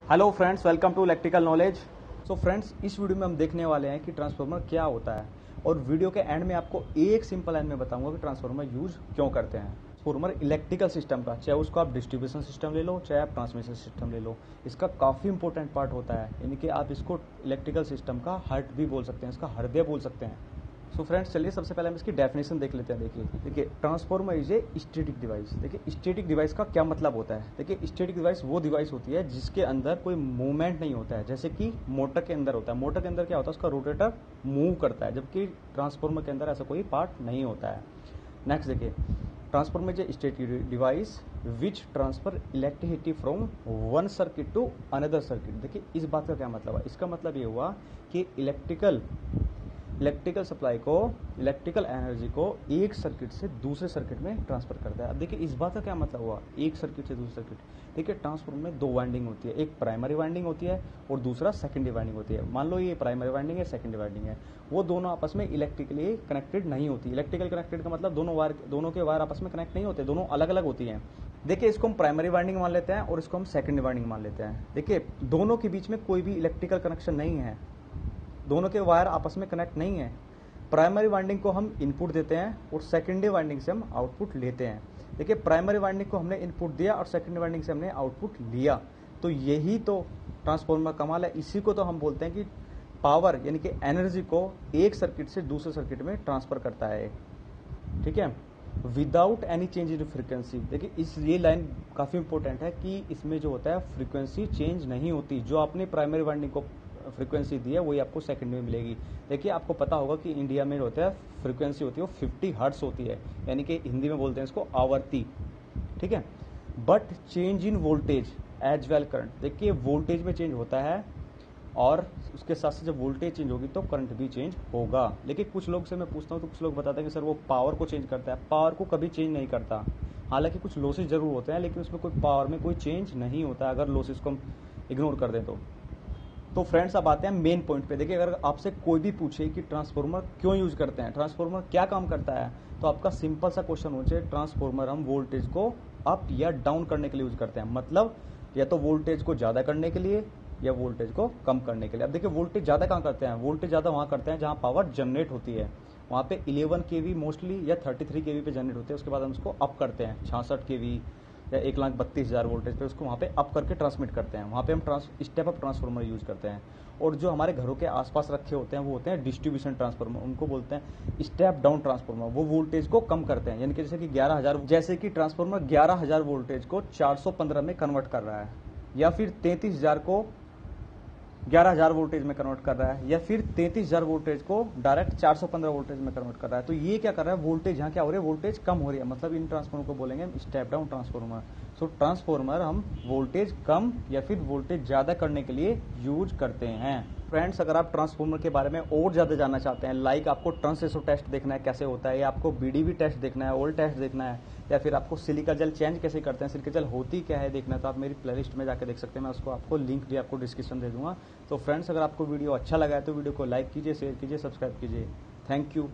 Hello friends, welcome to electrical knowledge. So friends, इस video में हम देखने वाले हैं कि ट्रांसफार्मर क्या होता है और वीडियो के एंड में आपको एक सिंपल लाइन में बताऊंगा कि ट्रांसफार्मर यूज क्यों करते हैं। ट्रांसफार्मर इलेक्ट्रिकल सिस्टम का, चाहे उसको आप डिस्ट्रीब्यूशन सिस्टम ले लो, चाहे आप ट्रांसमिशन सिस्टम ले लो, इसका काफ़ी इंपॉर्टेंट पार्ट होता है। यानी कि आप इसको इलेक्ट्रिकल सिस्टम का हार्ट भी बोल सकते हैं, इसका हृदय बोल सकते हैं। सो फ्रेंड्स, चलिए सबसे पहले हम इसकी डेफिनेशन देख लेते हैं। देखिए transformer is a static device. देखिए स्टैटिक डिवाइस का क्या मतलब होता है। देखिए स्टैटिक डिवाइस वो डिवाइस होती है जिसके अंदर कोई मूवमेंट नहीं होता है, जैसे कि मोटर के अंदर होता है। मोटर के अंदर क्या होता है, उसका रोटेटर मूव करता है, जबकि ट्रांसफार्मर के अंदर ऐसा कोई पार्ट नहीं होता है। नेक्स्ट देखिए, transformer is a static device which transfer electricity from one circuit to another circuit. देखिए इस बात का क्या मतलब है, इसका मतलब ये हुआ कि इलेक्ट्रिकल सप्लाई को, इलेक्ट्रिकल एनर्जी को एक सर्किट से दूसरे सर्किट में ट्रांसफर करता है। अब देखिए इस बात का क्या मतलब हुआ, एक सर्किट से दूसरे सर्किट। देखिए ट्रांसफार्मर में दो वाइंडिंग होती है, एक प्राइमरी वाइंडिंग होती है और दूसरा सेकेंडरी वाइंडिंग होती है। मान लो ये प्राइमरी वाइंडिंग है, सेकेंडरी वाइंडिंग है, वो दोनों आपस में इलेक्ट्रिकली कनेक्टेड नहीं होती। इलेक्ट्रिकल कनेक्टेड का मतलब दोनों के वायर आपस में कनेक्ट नहीं होते, दोनों अलग अलग होती हैं। देखिए इसको हम प्राइमरी वाइंडिंग मान लेते हैं और इसको हम सेकेंडरी वाइंडिंग मान लेते हैं। देखिए दोनों के बीच में कोई भी इलेक्ट्रिकल कनेक्शन नहीं है, दोनों के वायर आपस में कनेक्ट नहीं है। प्राइमरी वाइंडिंग को हम इनपुट देते हैं और सेकेंडरी वाइंडिंग से हम आउटपुट लेते हैं। देखिए प्राइमरी वाइंडिंग को हमने इनपुट दिया और सेकेंडरी वाइंडिंग से हमने आउटपुट लिया, तो यही तो ट्रांसफार्मर कमाल है। इसी को तो हम बोलते हैं कि पावर यानी कि एनर्जी को एक सर्किट से दूसरे सर्किट में ट्रांसफर करता है। ठीक है, without any change in frequency. देखिए ये लाइन काफ़ी इंपॉर्टेंट है कि इसमें जो होता है फ्रीक्वेंसी चेंज नहीं होती। जो आपने प्राइमरी वाइंडिंग को फ्रीक्वेंसी दी है वही आपको सेकंड में मिलेगी। देखिए आपको पता होगा कि इंडिया में होता है फ्रीक्वेंसी होती है वो 50 हर्ट्स होती है, यानी कि हिंदी में बोलते हैं इसको आवर्ती। ठीक है, but change in voltage as well current. देखिए वोल्टेज में चेंज होता है और उसके साथ साथ जब वोल्टेज चेंज होगी तो करंट भी चेंज होगा। लेकिन कुछ लोग से मैं पूछता हूँ तो कुछ लोग बताते हैं कि सर वो पावर को चेंज करता है। पावर को कभी चेंज नहीं करता, हालांकि कुछ लॉसेज जरूर होते हैं लेकिन उसमें कोई पावर में कोई चेंज नहीं होता अगर लॉसेज को हम इग्नोर कर दें तो फ्रेंड्स अब आते हैं मेन पॉइंट पे। देखिए अगर आपसे कोई भी पूछे कि ट्रांसफार्मर क्यों यूज करते हैं, ट्रांसफार्मर क्या काम करता है, तो आपका सिंपल सा क्वेश्चन होना चाहिए, ट्रांसफार्मर हम वोल्टेज को अप या डाउन करने के लिए यूज करते हैं। मतलब या तो वोल्टेज को ज्यादा करने के लिए या वोल्टेज को कम करने के लिए। अब देखिए वोल्टेज ज्यादा कहाँ करते हैं, वोल्टेज ज्यादा वहां करते हैं जहां पावर जनरेट होती है। वहां पे 11 केवी मोस्टली या 33 केवी पे जनरेट होते हैं, उसके बाद हम उसको अप करते हैं 66 केवी या 1,32,000 वोल्टेज पे उसको वहाँ पे अप करके ट्रांसमिट करते हैं। वहाँ पे हम स्टेप अप ट्रांसफार्मर यूज करते हैं। और जो हमारे घरों के आसपास रखे होते हैं वो होते हैं डिस्ट्रीब्यूशन ट्रांसफार्मर, उनको बोलते हैं स्टेप डाउन ट्रांसफार्मर। वो वोल्टेज को कम करते हैं, यानी कि जैसे कि ट्रांसफार्मर 11,000 वोल्टेज को 415 में कन्वर्ट कर रहा है, या फिर 33,000 को 11,000 वोल्टेज में कन्वर्ट कर रहा है, या फिर 33,000 वोल्टेज को डायरेक्ट 415 वोल्टेज में कन्वर्ट कर रहा है। तो ये क्या कर रहा है, वोल्टेज यहाँ क्या हो रही है, वोल्टेज कम हो रही है। मतलब इन ट्रांसफार्मर को बोलेंगे स्टेप डाउन ट्रांसफार्मर। सो ट्रांसफार्मर हम वोल्टेज कम या फिर वोल्टेज ज्यादा करने के लिए यूज करते हैं। फ्रेंड्स अगर आप ट्रांसफार्मर के बारे में और ज्यादा जानना चाहते हैं, लाइक आपको ट्रांसरेशो टेस्ट देखना है कैसे होता है, या आपको बीडीवी टेस्ट देखना है, ओल्ड टेस्ट देखना है, या फिर आपको सिलिका जेल चेंज कैसे करते हैं, सिलिका जेल होती क्या है देखना है, तो आप मेरी प्लेलिस्ट में जाकर देख सकते हैं। मैं उसको आपको लिंक भी आपको डिस्क्रिप्शन दे दूंगा। तो फ्रेंड्स अगर आपको वीडियो अच्छा लगा है तो वीडियो को लाइक कीजिए, शेयर कीजिए, सब्सक्राइब कीजिए। Thank you.